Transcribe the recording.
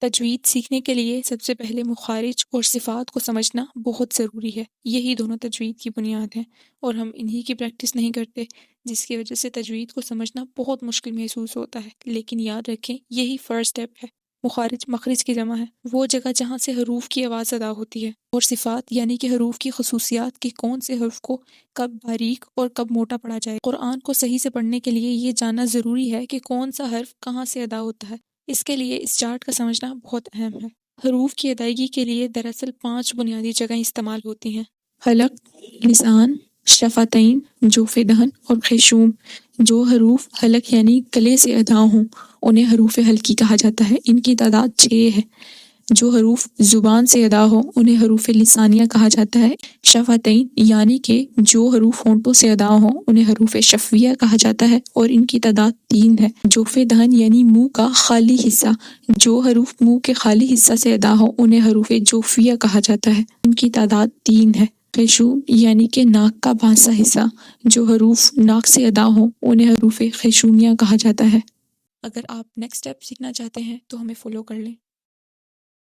تجوید سیکھنے کے لیے سب سے پہلے مخارج اور صفات کو سمجھنا بہت ضروری ہے۔ یہی دونوں تجوید کی بنیاد ہیں اور ہم انہی کی پریکٹس نہیں کرتے، جس کی وجہ سے تجوید کو سمجھنا بہت مشکل محسوس ہوتا ہے۔ لیکن یاد رکھیں یہی فرسٹ سٹیپ ہے۔ مخارج مخرج کی جمع ہے، وہ جگہ جہاں سے حروف کی آواز ادا ہوتی ہے، اور صفات یعنی کہ حروف کی خصوصیات کہ کون سے حرف کو کب باریک اور کب موٹا پڑھا جائے۔ قرآن کو صحیح سے پڑھنے کے لیے یہ جاننا ضروری ہے کہ کون سا حرف کہاں سے ادا ہوتا ہے۔ اس کے لیے اس چارٹ کا سمجھنا بہت اہم ہے۔ حروف کی ادائیگی کے لیے دراصل 5 بنیادی جگہیں استعمال ہوتی ہیں: حلق، لسان، شفتین، جوف دہن اور خیشوم۔ جو حروف حلق یعنی گلے سے ادا ہوں انہیں حروف حلقی کہا جاتا ہے، ان کی تعداد 6 ہے۔ جو حروف زبان سے ادا ہوں انہیں حروف لسانیہ کہا جاتا ہے۔ شفتین یعنی کہ جو حروف ہونٹوں سے ادا ہوں انہیں حروف شفویہ کہا جاتا ہے اور ان کی تعداد 3 ہے۔ جوف دہن یعنی منہ کا خالی حصہ، جو حروف منہ کے خالی حصہ سے ادا ہوں انہیں حروف جوفیہ کہا جاتا ہے، ان کی تعداد 3 ہے۔ خیشوم یعنی کہ ناک کا بانسا حصہ، جو حروف ناک سے ادا ہوں انہیں حروف خیشومیہ کہا جاتا ہے۔ اگر آپ نیکسٹ اسٹیپ سیکھنا چاہتے ہیں تو ہمیں فالو کر لیں۔